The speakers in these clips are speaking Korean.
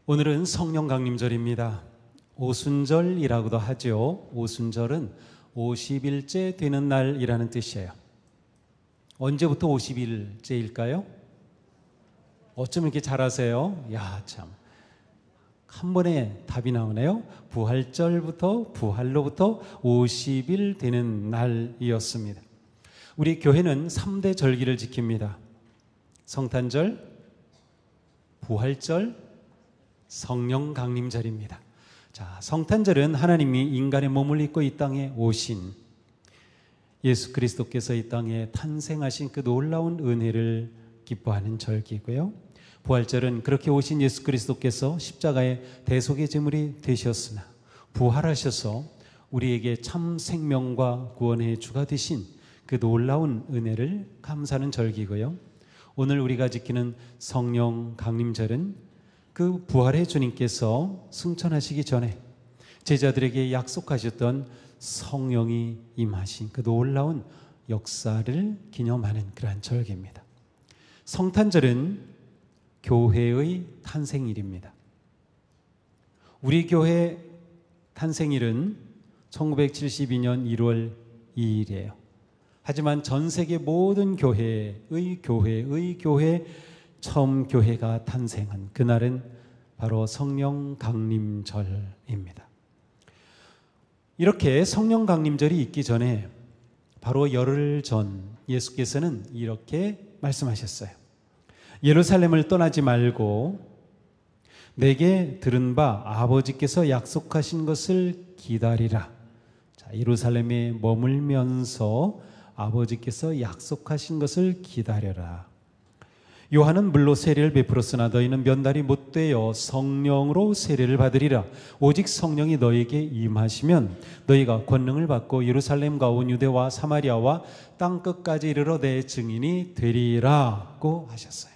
오늘은 성령 강림절입니다. 오순절이라고도 하죠. 오순절은 50일째 되는 날이라는 뜻이에요. 언제부터 50일째일까요? 어쩜 이렇게 잘하세요? 야, 참. 한 번에 답이 나오네요. 부활절부터, 부활로부터 50일 되는 날이었습니다. 우리 교회는 3대 절기를 지킵니다. 성탄절, 부활절, 성령 강림절입니다. 자, 성탄절은 하나님이 인간의 몸을 입고 이 땅에 오신 예수 그리스도께서 이 땅에 탄생하신 그 놀라운 은혜를 기뻐하는 절기고요. 부활절은 그렇게 오신 예수 그리스도께서 십자가의 대속의 제물이 되셨으나 부활하셔서 우리에게 참 생명과 구원의 주가 되신 그 놀라운 은혜를 감사하는 절기고요. 오늘 우리가 지키는 성령 강림절은 그 부활의 주님께서 승천하시기 전에 제자들에게 약속하셨던 성령이 임하신 그 놀라운 역사를 기념하는 그러한 절기입니다. 성탄절은 교회의 탄생일입니다. 우리 교회 탄생일은 1972년 1월 2일이에요. 하지만 전 세계 모든 교회 처음 교회가 탄생한 그날은 바로 성령 강림절입니다. 이렇게 성령 강림절이 있기 전에 바로 열흘 전 예수께서는 이렇게 말씀하셨어요. 예루살렘을 떠나지 말고 내게 들은 바 아버지께서 약속하신 것을 기다리라. 자, 예루살렘에 머물면서 아버지께서 약속하신 것을 기다려라. 요한은 물로 세례를 베풀었으나 너희는 몇 날이 못 되어 성령으로 세례를 받으리라. 오직 성령이 너희에게 임하시면 너희가 권능을 받고 예루살렘과 온 유대와 사마리아와 땅끝까지 이르러 내 증인이 되리라고 하셨어요.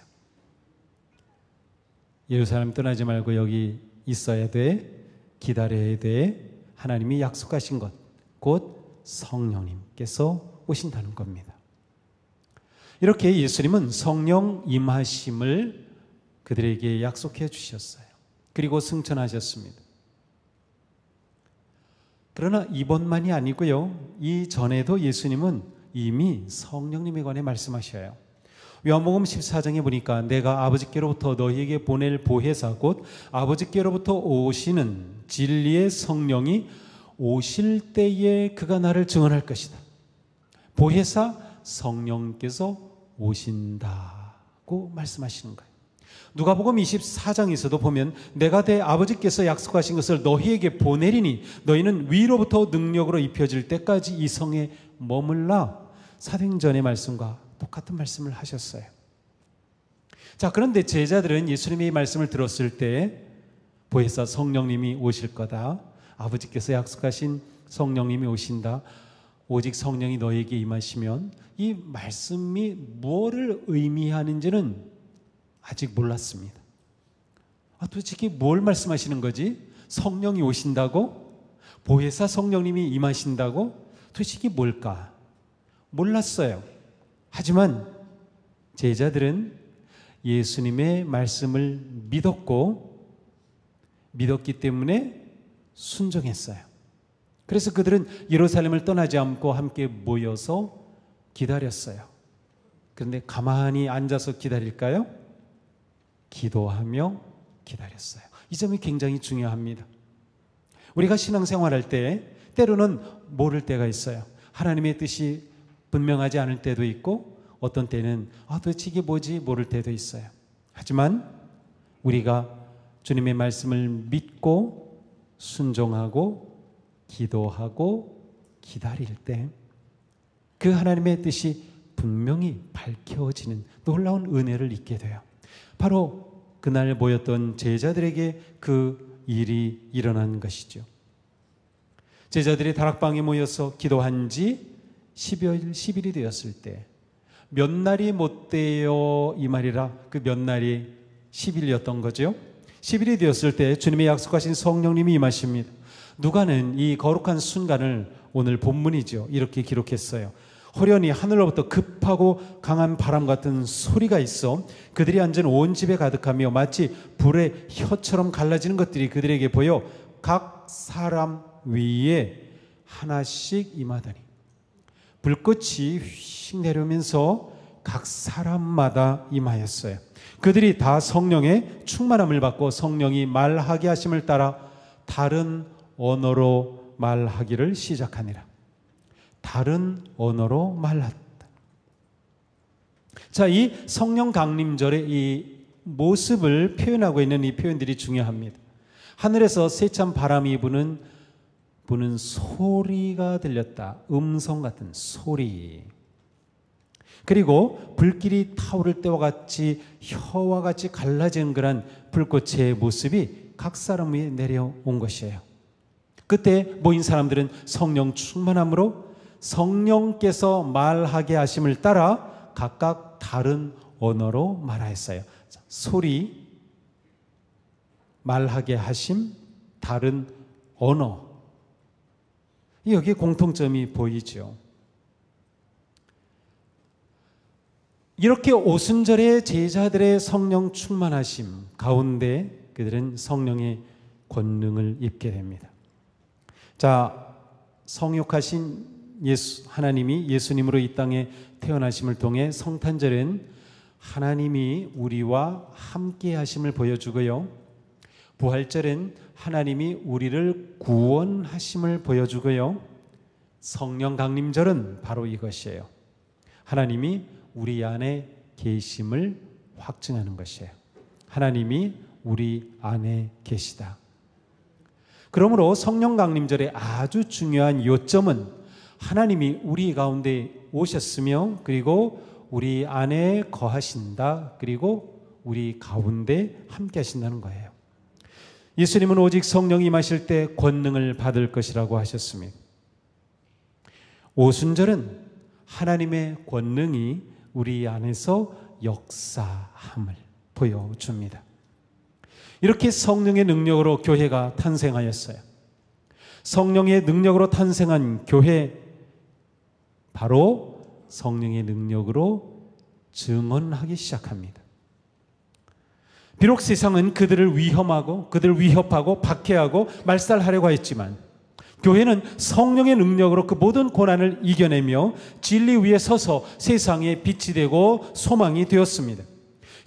예루살렘 떠나지 말고 여기 있어야 돼. 기다려야 돼. 하나님이 약속하신 것, 곧 성령님께서 오신다는 겁니다. 이렇게 예수님은 성령 임하심을 그들에게 약속해 주셨어요. 그리고 승천하셨습니다. 그러나 이번만이 아니고요. 이전에도 예수님은 이미 성령님에 관해 말씀하셔요. 요한복음 14장에 보니까 내가 아버지께로부터 너희에게 보낼 보혜사 곧 아버지께로부터 오시는 진리의 성령이 오실 때에 그가 나를 증언할 것이다. 보혜사 성령께서 오신다고 말씀하시는 거예요. 누가복음 24장에서도 보면 내가 내 아버지께서 약속하신 것을 너희에게 보내리니 너희는 위로부터 능력으로 입혀질 때까지 이 성에 머물라. 사도행전의 말씀과 똑같은 말씀을 하셨어요. 자, 그런데 제자들은 예수님의 말씀을 들었을 때 보혜사 성령님이 오실 거다. 아버지께서 약속하신 성령님이 오신다. 오직 성령이 너에게 임하시면 이 말씀이 무엇을 의미하는지는 아직 몰랐습니다. 도대체 이게 뭘 말씀하시는 거지? 성령이 오신다고? 보혜사 성령님이 임하신다고? 도대체 이게 뭘까? 몰랐어요. 하지만 제자들은 예수님의 말씀을 믿었기 때문에 순종했어요. 그래서 그들은 예루살렘을 떠나지 않고 함께 모여서 기다렸어요. 그런데 가만히 앉아서 기다릴까요? 기도하며 기다렸어요. 이 점이 굉장히 중요합니다. 우리가 신앙생활할 때 때로는 모를 때가 있어요. 하나님의 뜻이 분명하지 않을 때도 있고 어떤 때는 도대체 이게 뭐지 모를 때도 있어요. 하지만 우리가 주님의 말씀을 믿고 순종하고 기도하고 기다릴 때 그 하나님의 뜻이 분명히 밝혀지는 놀라운 은혜를 잊게 돼요. 바로 그날 모였던 제자들에게 그 일이 일어난 것이죠. 제자들이 다락방에 모여서 기도한 지 10일이 되었을 때 몇 날이 못 되어 이 말이라 그 몇 날이 10일이었던 거죠. 10일이 되었을 때 주님의 약속하신 성령님이 임하십니다. 누가는 이 거룩한 순간을 오늘 본문이죠. 이렇게 기록했어요. 호련히 하늘로부터 급하고 강한 바람 같은 소리가 있어 그들이 앉은 온 집에 가득하며 마치 불의 혀처럼 갈라지는 것들이 그들에게 보여 각 사람 위에 하나씩 임하더니 불꽃이 휙 내려오면서 각 사람마다 임하였어요. 그들이 다 성령의 충만함을 받고 성령이 말하게 하심을 따라 다른 언어로 말하기를 시작하니라. 다른 언어로 말했다. 자, 이 성령 강림절의 이 모습을 표현하고 있는 이 표현들이 중요합니다. 하늘에서 세찬 바람이 부는 소리가 들렸다. 음성 같은 소리. 그리고 불길이 타오를 때와 같이 혀와 같이 갈라지는 그런 불꽃의 모습이 각 사람 위에 내려온 것이에요. 그때 모인 사람들은 성령 충만함으로 성령께서 말하게 하심을 따라 각각 다른 언어로 말하였어요. 소리, 말하게 하심, 다른 언어. 여기에 공통점이 보이죠. 이렇게 오순절에 제자들의 성령 충만하심 가운데 그들은 성령의 권능을 입게 됩니다. 자, 성육하신 하나님이 예수님으로 이 땅에 태어나심을 통해 성탄절은 하나님이 우리와 함께 하심을 보여주고요. 부활절은 하나님이 우리를 구원하심을 보여주고요. 성령 강림절은 바로 이것이에요. 하나님이 우리 안에 계심을 확증하는 것이에요. 하나님이 우리 안에 계시다. 그러므로 성령 강림절의 아주 중요한 요점은 하나님이 우리 가운데 오셨으며 그리고 우리 안에 거하신다. 그리고 우리 가운데 함께 하신다는 거예요. 예수님은 오직 성령이 임하실 때 권능을 받을 것이라고 하셨습니다. 오순절은 하나님의 권능이 우리 안에서 역사함을 보여줍니다. 이렇게 성령의 능력으로 교회가 탄생하였어요. 성령의 능력으로 탄생한 교회, 바로 성령의 능력으로 증언하기 시작합니다. 비록 세상은 그들을 위험하고 그들을 위협하고 박해하고 말살하려고 했지만 교회는 성령의 능력으로 그 모든 고난을 이겨내며 진리 위에 서서 세상에 빛이 되고 소망이 되었습니다.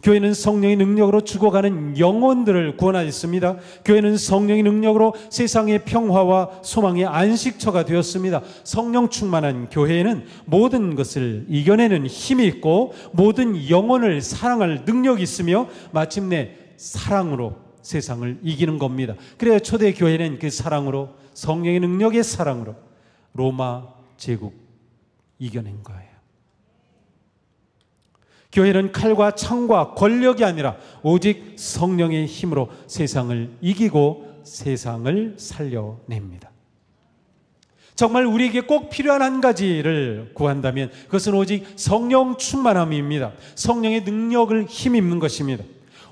교회는 성령의 능력으로 죽어가는 영혼들을 구원하였습니다. 교회는 성령의 능력으로 세상의 평화와 소망의 안식처가 되었습니다. 성령 충만한 교회에는 모든 것을 이겨내는 힘이 있고 모든 영혼을 사랑할 능력이 있으며 마침내 사랑으로 세상을 이기는 겁니다. 그래야 초대 교회는 그 사랑으로, 성령의 능력의 사랑으로 로마 제국 이겨낸 거예요. 교회는 칼과 창과 권력이 아니라 오직 성령의 힘으로 세상을 이기고 세상을 살려냅니다. 정말 우리에게 꼭 필요한 한 가지를 구한다면 그것은 오직 성령 충만함입니다. 성령의 능력을 힘입는 것입니다.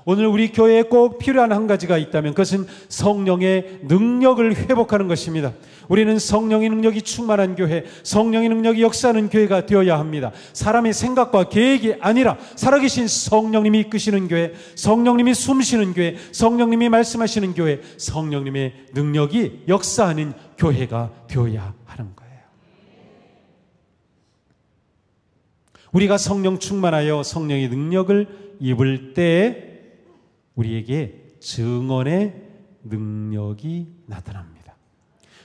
오늘 우리 교회에 꼭 필요한 한 가지가 있다면 그것은 성령의 능력을 회복하는 것입니다. 우리는 성령의 능력이 충만한 교회, 성령의 능력이 역사하는 교회가 되어야 합니다. 사람의 생각과 계획이 아니라 살아계신 성령님이 이끄시는 교회, 성령님이 숨쉬는 교회, 성령님이 말씀하시는 교회, 성령님의 능력이 역사하는 교회가 되어야 하는 거예요. 우리가 성령 충만하여 성령의 능력을 입을 때 우리에게 증언의 능력이 나타납니다.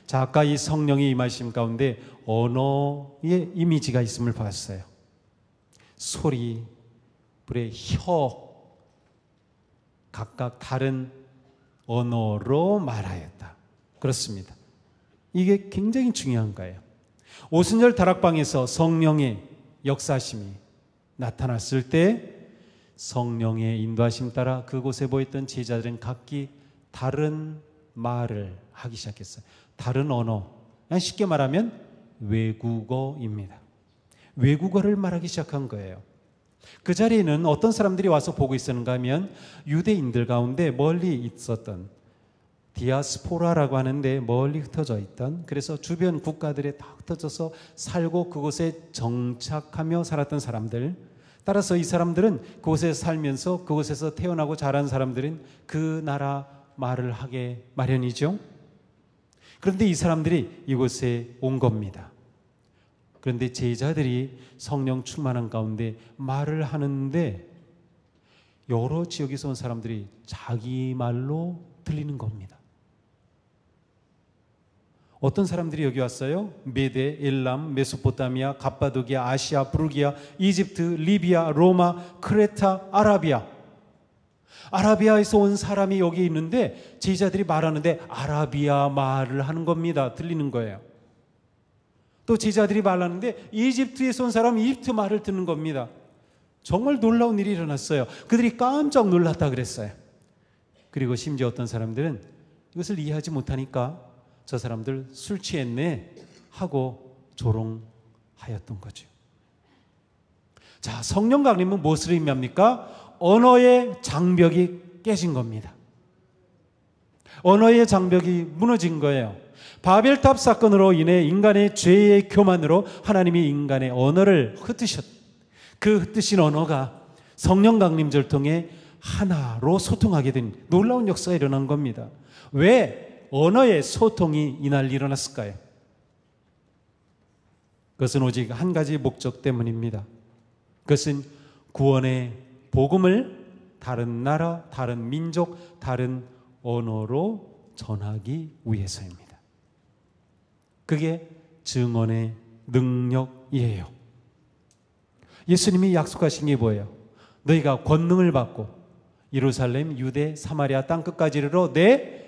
자, 아까 이 성령의 임하심 가운데 언어의 이미지가 있음을 봤어요. 소리, 불의 혀, 각각 다른 언어로 말하였다. 그렇습니다. 이게 굉장히 중요한 거예요. 오순절 다락방에서 성령의 역사심이 나타났을 때 성령의 인도하심 따라 그곳에 모였던 제자들은 각기 다른 말을 하기 시작했어요. 다른 언어, 그냥 쉽게 말하면 외국어입니다. 외국어를 말하기 시작한 거예요. 그 자리에는 어떤 사람들이 와서 보고 있었는가 하면 유대인들 가운데 멀리 있었던 디아스포라라고 하는데 멀리 흩어져 있던, 그래서 주변 국가들에 다 흩어져서 살고 그곳에 정착하며 살았던 사람들, 따라서 이 사람들은 그곳에 살면서 그곳에서 태어나고 자란 사람들은 그 나라 말을 하게 마련이죠. 그런데 이 사람들이 이곳에 온 겁니다. 그런데 제자들이 성령 충만한 가운데 말을 하는데 여러 지역에서 온 사람들이 자기 말로 들리는 겁니다. 어떤 사람들이 여기 왔어요? 메데, 엘람, 메소포타미아, 갑바도기아, 아시아, 부르기아, 이집트, 리비아, 로마, 크레타, 아라비아. 아라비아에서 온 사람이 여기 있는데 제자들이 말하는데 아라비아 말을 하는 겁니다. 들리는 거예요. 또 제자들이 말하는데 이집트에서 온 사람이 이집트 말을 듣는 겁니다. 정말 놀라운 일이 일어났어요. 그들이 깜짝 놀랐다 그랬어요. 그리고 심지어 어떤 사람들은 이것을 이해하지 못하니까 저 사람들 술 취했네 하고 조롱하였던 거죠. 자, 성령 강림은 무엇을 의미합니까? 언어의 장벽이 깨진 겁니다. 언어의 장벽이 무너진 거예요. 바벨탑 사건으로 인해 인간의 죄의 교만으로 하나님이 인간의 언어를 그 흩으신 언어가 성령 강림절 통해 하나로 소통하게 된 놀라운 역사가 일어난 겁니다. 왜 언어의 소통이 이날 일어났을까요? 그것은 오직 한 가지 목적 때문입니다. 그것은 구원의 복음을 다른 나라, 다른 민족, 다른 언어로 전하기 위해서입니다. 그게 증언의 능력이에요. 예수님이 약속하신 게 뭐예요? 너희가 권능을 받고 예루살렘, 유대, 사마리아 땅끝까지 이르러 내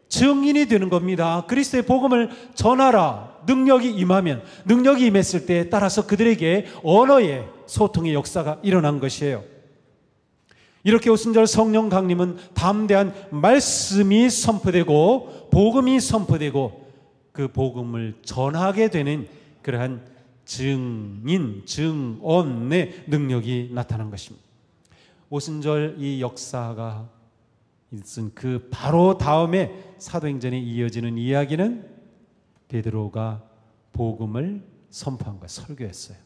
증인이 되는 겁니다. 그리스도의 복음을 전하라. 능력이 임하면, 능력이 임했을 때에 따라서 그들에게 언어의 소통의 역사가 일어난 것이에요. 이렇게 오순절 성령 강림은 담대한 말씀이 선포되고 복음이 선포되고 그 복음을 전하게 되는 그러한 증인, 증언의 능력이 나타난 것입니다. 오순절 이 역사가 있은 그 바로 다음에 사도행전에 이어지는 이야기는 베드로가 복음을 선포한 거예요. 설교했어요.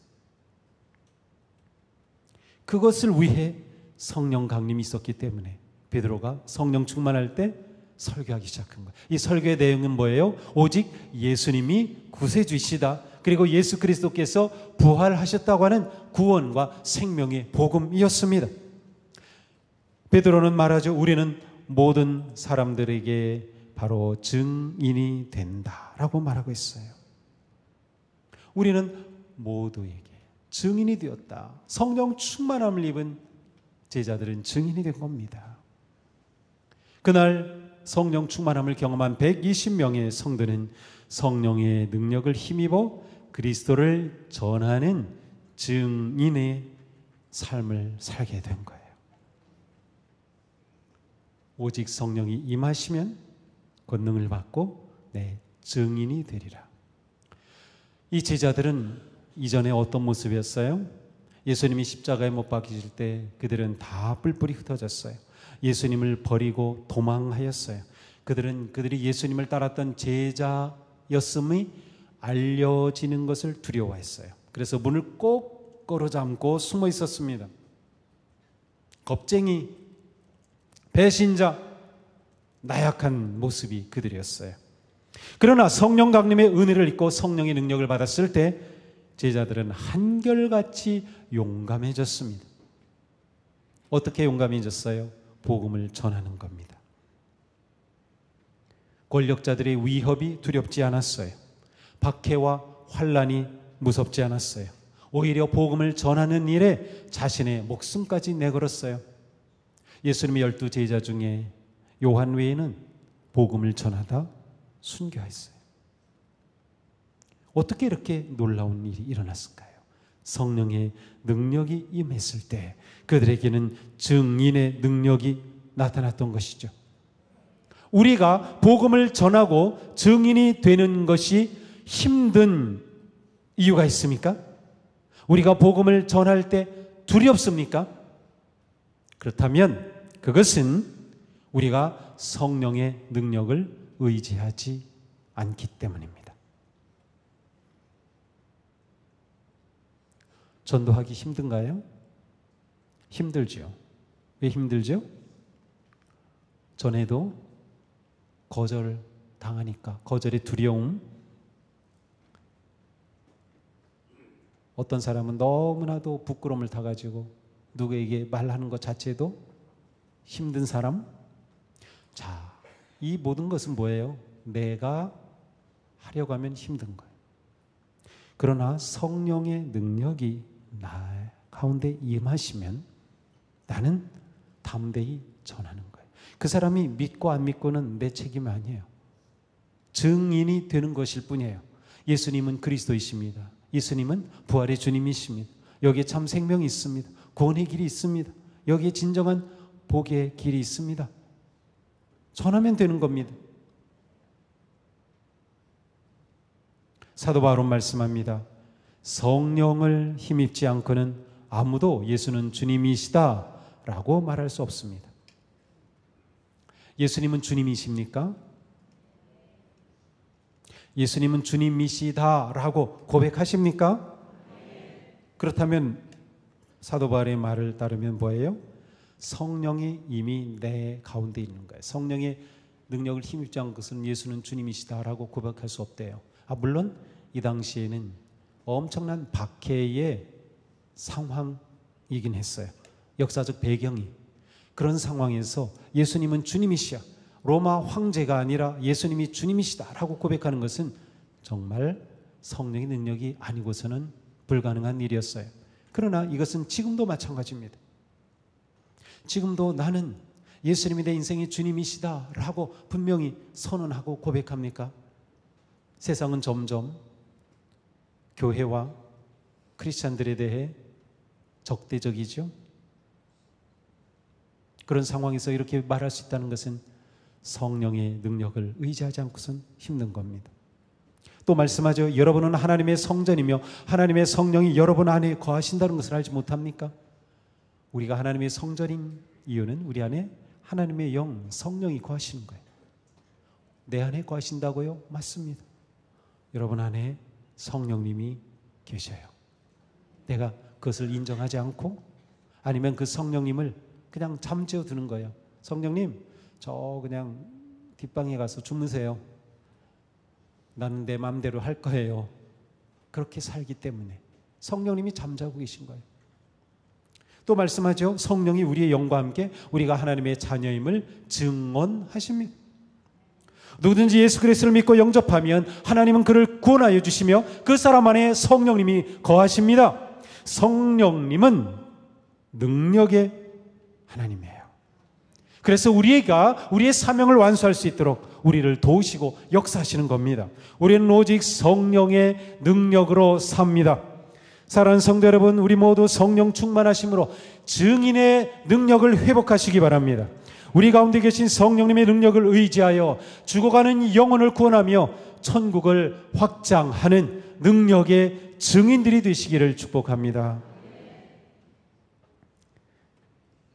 그것을 위해 성령 강림이 있었기 때문에 베드로가 성령 충만할 때 설교하기 시작한 거예요. 이 설교의 내용은 뭐예요? 오직 예수님이 구세주이시다. 그리고 예수 그리스도께서 부활하셨다고 하는 구원과 생명의 복음이었습니다. 베드로는 말하죠. 우리는 모든 사람들에게 바로 증인이 된다라고 말하고 있어요. 우리는 모두에게 증인이 되었다. 성령 충만함을 입은 제자들은 증인이 된 겁니다. 그날 성령 충만함을 경험한 120명의 성도는 성령의 능력을 힘입어 그리스도를 전하는 증인의 삶을 살게 된 거예요. 오직 성령이 임하시면 권능을 받고 내 증인이 되리라. 이 제자들은 이전에 어떤 모습이었어요? 예수님이 십자가에 못 박히실 때 그들은 다 뿔뿔이 흩어졌어요. 예수님을 버리고 도망하였어요. 그들이 예수님을 따랐던 제자였음이 알려지는 것을 두려워했어요. 그래서 문을 꼭 걸어잠고 숨어 있었습니다. 겁쟁이, 배신자, 나약한 모습이 그들이었어요. 그러나 성령 강림의 은혜를 입고 성령의 능력을 받았을 때 제자들은 한결같이 용감해졌습니다. 어떻게 용감해졌어요? 복음을 전하는 겁니다. 권력자들의 위협이 두렵지 않았어요. 박해와 환난이 무섭지 않았어요. 오히려 복음을 전하는 일에 자신의 목숨까지 내걸었어요. 예수님의 12 제자 중에 요한 외에는 복음을 전하다 순교했어요. 어떻게 이렇게 놀라운 일이 일어났을까요? 성령의 능력이 임했을 때 그들에게는 증인의 능력이 나타났던 것이죠. 우리가 복음을 전하고 증인이 되는 것이 힘든 이유가 있습니까? 우리가 복음을 전할 때 두렵습니까? 그렇다면 그것은 우리가 성령의 능력을 의지하지 않기 때문입니다. 전도하기 힘든가요? 힘들죠. 왜 힘들죠? 전에도 거절 당하니까, 거절의 두려움. 어떤 사람은 너무나도 부끄러움을 타가지고 누구에게 말하는 것 자체도 힘든 사람. 자, 이 모든 것은 뭐예요? 내가 하려고 하면 힘든 거예요. 그러나 성령의 능력이 나 가운데 임하시면 나는 담대히 전하는 거예요. 그 사람이 믿고 안 믿고는 내 책임 아니에요. 증인이 되는 것일 뿐이에요. 예수님은 그리스도이십니다. 예수님은 부활의 주님이십니다. 여기에 참 생명이 있습니다. 구원의 길이 있습니다. 여기에 진정한 복의 길이 있습니다. 전하면 되는 겁니다. 사도 바울은 말씀합니다. 성령을 힘입지 않고는 아무도 예수는 주님이시다 라고 말할 수 없습니다. 예수님은 주님이십니까? 예수님은 주님이시다 라고 고백하십니까? 그렇다면 사도 바울의 말을 따르면 뭐예요? 성령이 이미 내 가운데 있는 거예요. 성령의 능력을 힘입지 않은 것은 예수는 주님이시다 라고 고백할 수 없대요. 물론 이 당시에는 엄청난 박해의 상황이긴 했어요. 역사적 배경이. 그런 상황에서 예수님은 주님이시야, 로마 황제가 아니라 예수님이 주님이시다라고 고백하는 것은 정말 성령의 능력이 아니고서는 불가능한 일이었어요. 그러나 이것은 지금도 마찬가지입니다. 지금도 나는 예수님이 내 인생의 주님이시다라고 분명히 선언하고 고백합니까? 세상은 점점 교회와 크리스찬들에 대해 적대적이죠. 그런 상황에서 이렇게 말할 수 있다는 것은 성령의 능력을 의지하지 않고선 힘든 겁니다. 또 말씀하죠. 여러분은 하나님의 성전이며 하나님의 성령이 여러분 안에 거하신다는 것을 알지 못합니까? 우리가 하나님의 성전인 이유는 우리 안에 하나님의 영, 성령이 거하시는 거예요. 내 안에 거하신다고요? 맞습니다. 여러분 안에 성령님이 계셔요. 내가 그것을 인정하지 않고 아니면 그 성령님을 그냥 잠재워 두는 거예요. 성령님, 저 그냥 뒷방에 가서 주무세요. 나는 내 마음대로 할 거예요. 그렇게 살기 때문에 성령님이 잠자고 계신 거예요. 또 말씀하죠. 성령이 우리의 영과 함께 우리가 하나님의 자녀임을 증언하십니다. 누구든지 예수 그리스도를 믿고 영접하면 하나님은 그를 구원하여 주시며 그 사람 안에 성령님이 거하십니다. 성령님은 능력의 하나님이에요. 그래서 우리가 우리의 사명을 완수할 수 있도록 우리를 도우시고 역사하시는 겁니다. 우리는 오직 성령의 능력으로 삽니다. 사랑하는 성도 여러분, 우리 모두 성령 충만하심으로 증인의 능력을 회복하시기 바랍니다. 우리 가운데 계신 성령님의 능력을 의지하여 죽어가는 영혼을 구원하며 천국을 확장하는 능력의 증인들이 되시기를 축복합니다.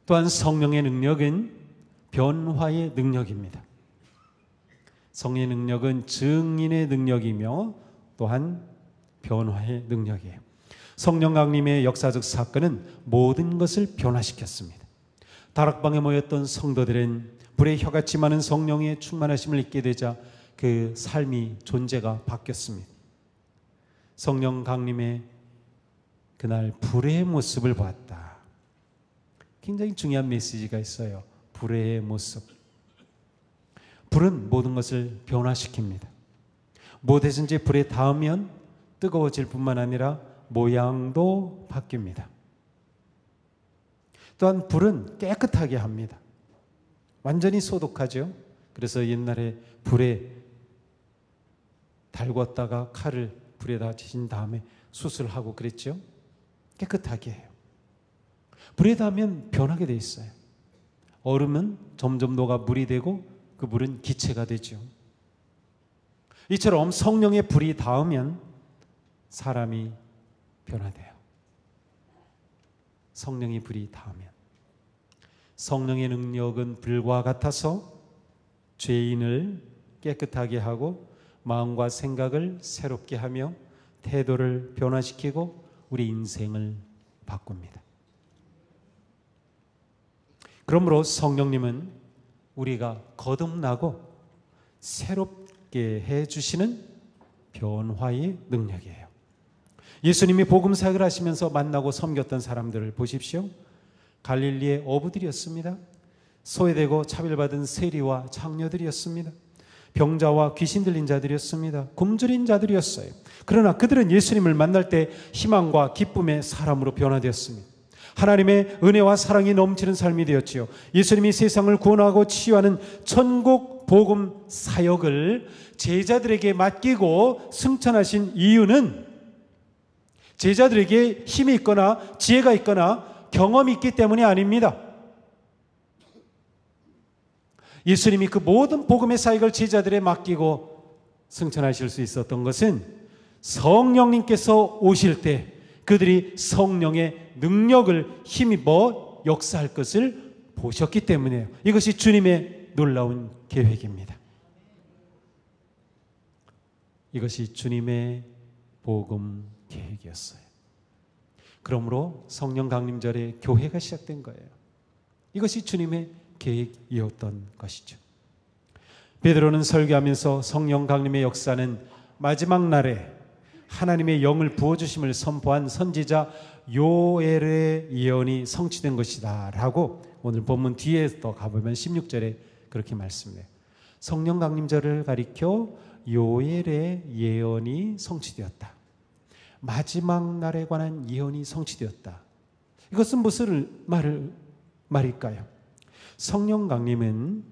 또한 성령의 능력은 변화의 능력입니다. 성령의 능력은 증인의 능력이며 또한 변화의 능력이에요. 성령 강림의 역사적 사건은 모든 것을 변화시켰습니다. 다락방에 모였던 성도들은 불의 혀같이 많은 성령의 충만하심을 잊게 되자 그 삶이, 존재가 바뀌었습니다. 성령 강림의 그날 불의 모습을 보았다. 굉장히 중요한 메시지가 있어요. 불의 모습. 불은 모든 것을 변화시킵니다. 무엇이든지 불에 닿으면 뜨거워질 뿐만 아니라 모양도 바뀝니다. 또한 불은 깨끗하게 합니다. 완전히 소독하죠. 그래서 옛날에 불에 달궜다가 칼을 불에다 지신 다음에 수술하고 그랬죠. 깨끗하게 해요. 불에 닿으면 변하게 돼 있어요. 얼음은 점점 녹아 물이 되고 그 물은 기체가 되죠. 이처럼 성령의 불이 닿으면 사람이 변화돼요. 성령의 불이 닿으면. 성령의 능력은 불과 같아서 죄인을 깨끗하게 하고 마음과 생각을 새롭게 하며 태도를 변화시키고 우리 인생을 바꿉니다. 그러므로 성령님은 우리가 거듭나고 새롭게 해주시는 변화의 능력이에요. 예수님이 복음 사역을 하시면서 만나고 섬겼던 사람들을 보십시오. 갈릴리의 어부들이었습니다. 소외되고 차별받은 세리와 창녀들이었습니다. 병자와 귀신 들린 자들이었습니다. 굶주린 자들이었어요. 그러나 그들은 예수님을 만날 때 희망과 기쁨의 사람으로 변화되었습니다. 하나님의 은혜와 사랑이 넘치는 삶이 되었지요. 예수님이 세상을 구원하고 치유하는 천국 복음 사역을 제자들에게 맡기고 승천하신 이유는 제자들에게 힘이 있거나 지혜가 있거나 경험이 있기 때문이 아닙니다. 예수님이 그 모든 복음의 사역을 제자들에 맡기고 승천하실 수 있었던 것은 성령님께서 오실 때 그들이 성령의 능력을 힘입어 역사할 것을 보셨기 때문이에요. 이것이 주님의 놀라운 계획입니다. 이것이 주님의 복음 계획이었어요. 그러므로 성령 강림절에 교회가 시작된 거예요. 이것이 주님의 계획이었던 것이죠. 베드로는 설교하면서 성령 강림의 역사는 마지막 날에 하나님의 영을 부어주심을 선포한 선지자 요엘의 예언이 성취된 것이다 라고 오늘 본문 뒤에 또 가보면 16절에 그렇게 말씀해요. 성령 강림절을 가리켜 요엘의 예언이 성취되었다. 마지막 날에 관한 예언이 성취되었다. 이것은 무슨 말일까요? 성령 강림은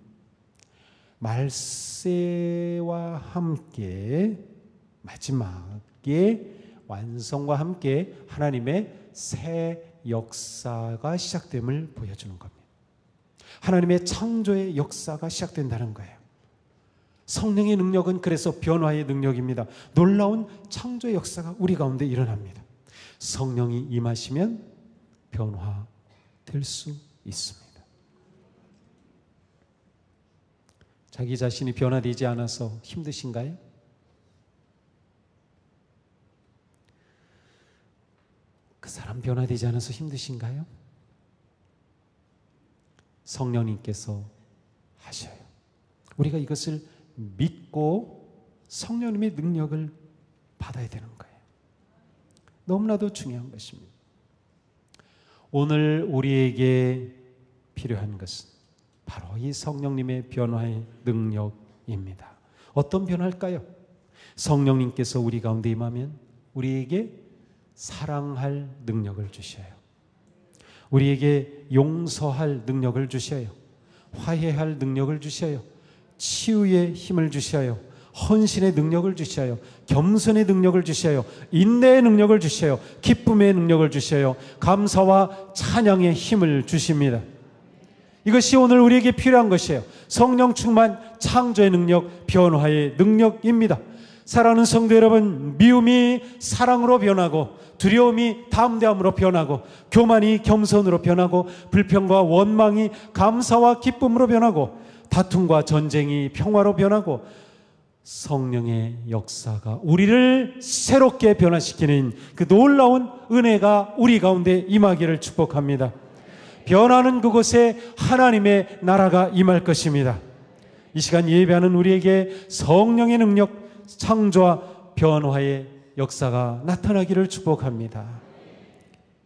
말세와 함께 마지막에 완성과 함께 하나님의 새 역사가 시작됨을 보여주는 겁니다. 하나님의 창조의 역사가 시작된다는 거예요. 성령의 능력은 그래서 변화의 능력입니다. 놀라운 창조의 역사가 우리 가운데 일어납니다. 성령이 임하시면 변화될 수 있습니다. 자기 자신이 변화되지 않아서 힘드신가요? 그 사람 변화되지 않아서 힘드신가요? 성령님께서 하셔요. 우리가 이것을 믿고 성령님의 능력을 받아야 되는 거예요. 너무나도 중요한 것입니다. 오늘 우리에게 필요한 것은 바로 이 성령님의 변화의 능력입니다. 어떤 변화일까요? 성령님께서 우리 가운데 임하면 우리에게 사랑할 능력을 주셔요. 우리에게 용서할 능력을 주셔요. 화해할 능력을 주셔요. 치유의 힘을 주셔요. 헌신의 능력을 주셔요. 겸손의 능력을 주셔요. 인내의 능력을 주셔요. 기쁨의 능력을 주셔요. 감사와 찬양의 힘을 주십니다. 이것이 오늘 우리에게 필요한 것이에요. 성령 충만, 창조의 능력, 변화의 능력입니다. 사랑하는 성도 여러분, 미움이 사랑으로 변하고 두려움이 담대함으로 변하고 교만이 겸손으로 변하고 불평과 원망이 감사와 기쁨으로 변하고 다툼과 전쟁이 평화로 변하고 성령의 역사가 우리를 새롭게 변화시키는 그 놀라운 은혜가 우리 가운데 임하기를 축복합니다. 변하는 그곳에 하나님의 나라가 임할 것입니다. 이 시간 예배하는 우리에게 성령의 능력, 창조와 변화의 역사가 나타나기를 축복합니다.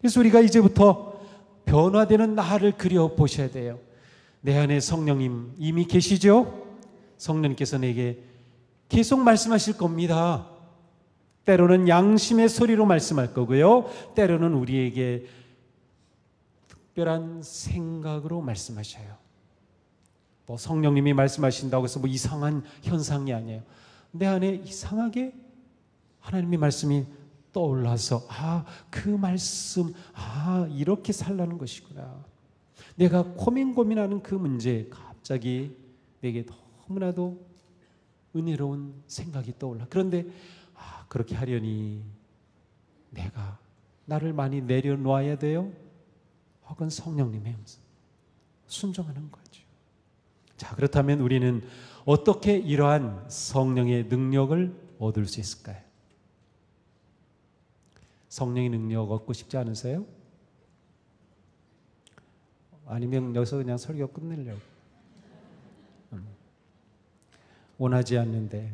그래서 우리가 이제부터 변화되는 나를 그려보셔야 돼요. 내 안에 성령님 이미 계시죠? 성령님께서 내게 계속 말씀하실 겁니다. 때로는 양심의 소리로 말씀할 거고요. 때로는 우리에게 특별한 생각으로 말씀하셔요. 뭐 성령님이 말씀하신다고 해서 뭐 이상한 현상이 아니에요. 내 안에 이상하게 하나님의 말씀이 떠올라서 그 말씀 이렇게 살라는 것이구나. 내가 고민하는 그 문제 갑자기 내게 너무나도 은혜로운 생각이 떠올라. 그런데 그렇게 하려니 내가 나를 많이 내려놓아야 돼요? 혹은 성령님의 음성 순종하는 거죠. 자, 그렇다면 우리는 어떻게 이러한 성령의 능력을 얻을 수 있을까요? 성령의 능력 얻고 싶지 않으세요? 아니면 여기서 그냥 설교 끝내려고? 원하지 않는데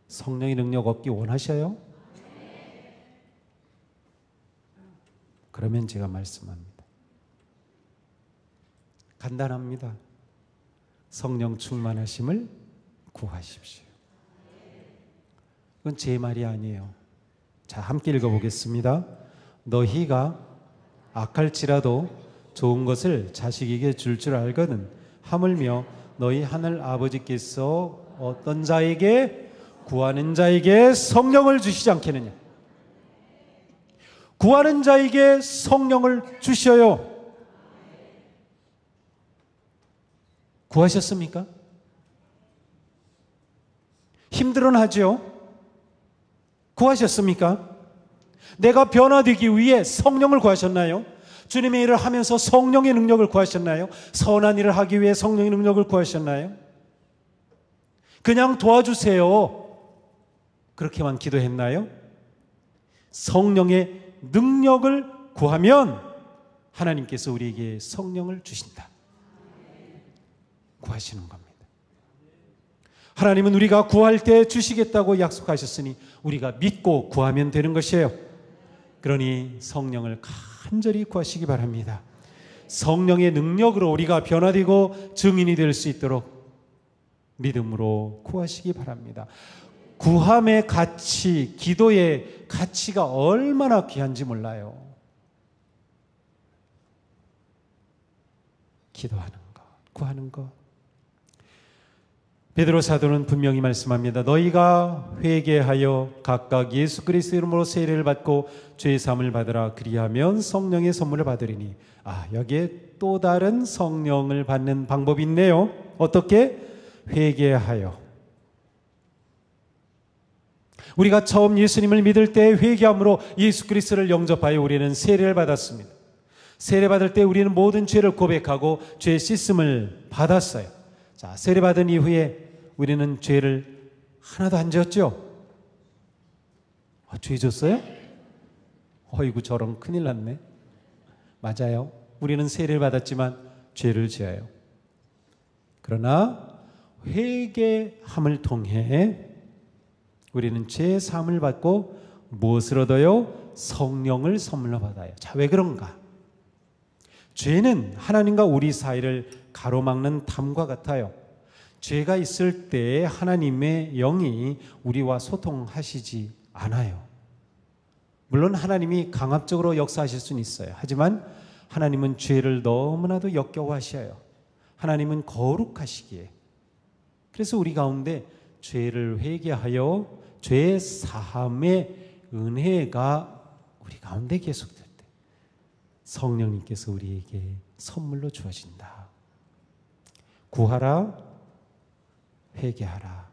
성령의 능력 얻기 원하셔요? 그러면 제가 말씀합니다. 간단합니다. 성령 충만하심을 구하십시오. 이건 제 말이 아니에요. 자, 함께 읽어보겠습니다. 너희가 악할지라도 좋은 것을 자식에게 줄 줄 알거든 하물며 너희 하늘 아버지께서 어떤 자에게 구하는 자에게 성령을 주시지 않겠느냐. 구하는 자에게 성령을 주셔요. 구하셨습니까? 힘들어는 하죠. 구하셨습니까? 내가 변화되기 위해 성령을 구하셨나요? 주님의 일을 하면서 성령의 능력을 구하셨나요? 선한 일을 하기 위해 성령의 능력을 구하셨나요? 그냥 도와주세요. 그렇게만 기도했나요? 성령의 능력을 구하면 하나님께서 우리에게 성령을 주신다. 구하시는 겁니다. 하나님은 우리가 구할 때 주시겠다고 약속하셨으니 우리가 믿고 구하면 되는 것이에요. 그러니 성령을 간절히 구하시기 바랍니다. 성령의 능력으로 우리가 변화되고 증인이 될 수 있도록 믿음으로 구하시기 바랍니다. 구함의 가치, 기도의 가치가 얼마나 귀한지 몰라요. 기도하는 것, 구하는 것. 베드로 사도는 분명히 말씀합니다. 너희가 회개하여 각각 예수 그리스도 이름으로 세례를 받고 죄 사함을 받으라. 그리하면 성령의 선물을 받으리니. 여기에 또 다른 성령을 받는 방법이 있네요. 어떻게? 회개하여. 우리가 처음 예수님을 믿을 때 회개함으로 예수 그리스도를 영접하여 우리는 세례를 받았습니다. 세례 받을 때 우리는 모든 죄를 고백하고 죄 씻음을 받았어요. 자, 세례 받은 이후에 우리는 죄를 하나도 안 지었죠? 죄 졌어요? 어이구, 저런 큰일 났네. 맞아요. 우리는 세례를 받았지만 죄를 지어요. 그러나 회개함을 통해 우리는 죄 사함을 받고 무엇을 얻어요? 성령을 선물로 받아요. 자, 왜 그런가? 죄는 하나님과 우리 사이를 가로막는 담과 같아요. 죄가 있을 때 하나님의 영이 우리와 소통하시지 않아요. 물론 하나님이 강압적으로 역사하실 수는 있어요. 하지만 하나님은 죄를 너무나도 역겨워하셔요. 하나님은 거룩하시기에. 그래서 우리 가운데 죄를 회개하여 죄 사함의 은혜가 우리 가운데 계속될 때 성령님께서 우리에게 선물로 주어진다. 구하라, 회개하라.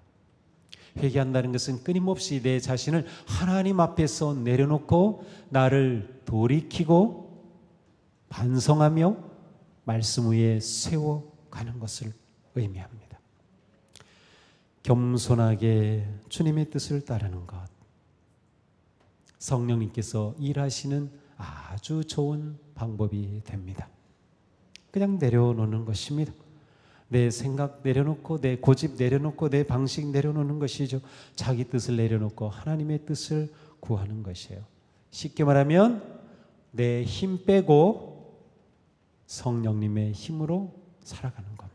회개한다는 것은 끊임없이 내 자신을 하나님 앞에서 내려놓고 나를 돌이키고 반성하며 말씀 위에 세워가는 것을 의미합니다. 겸손하게 주님의 뜻을 따르는 것, 성령님께서 일하시는 아주 좋은 방법이 됩니다. 그냥 내려놓는 것입니다. 내 생각 내려놓고 내 고집 내려놓고 내 방식 내려놓는 것이죠. 자기 뜻을 내려놓고 하나님의 뜻을 구하는 것이에요. 쉽게 말하면 내 힘 빼고 성령님의 힘으로 살아가는 겁니다.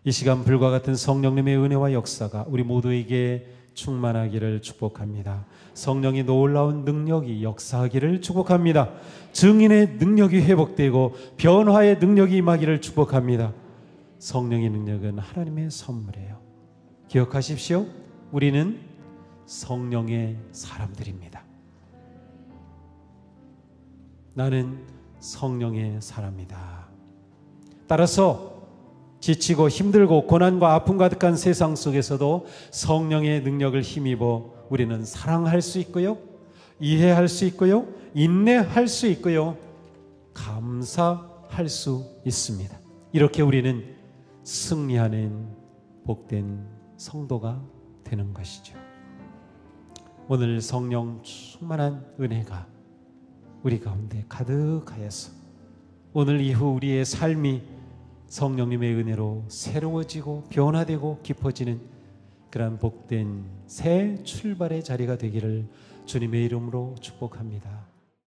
이 시간 불과 같은 성령님의 은혜와 역사가 우리 모두에게 충만하기를 축복합니다. 성령의 놀라운 능력이 역사하기를 축복합니다. 증인의 능력이 회복되고 변화의 능력이 임하기를 축복합니다. 성령의 능력은 하나님의 선물이에요. 기억하십시오. 우리는 성령의 사람들입니다. 나는 성령의 사람이다. 따라서 지치고 힘들고 고난과 아픔 가득한 세상 속에서도 성령의 능력을 힘입어 우리는 사랑할 수 있고요, 이해할 수 있고요, 인내할 수 있고요, 감사할 감사할 수 있습니다. 이렇게 우리는 승리하는 복된 성도가 되는 것이죠. 오늘 성령 충만한 은혜가 우리 가운데 가득하여서 오늘 이후 우리의 삶이 성령님의 은혜로 새로워지고 변화되고 깊어지는 그런 복된 새 출발의 자리가 되기를 주님의 이름으로 축복합니다.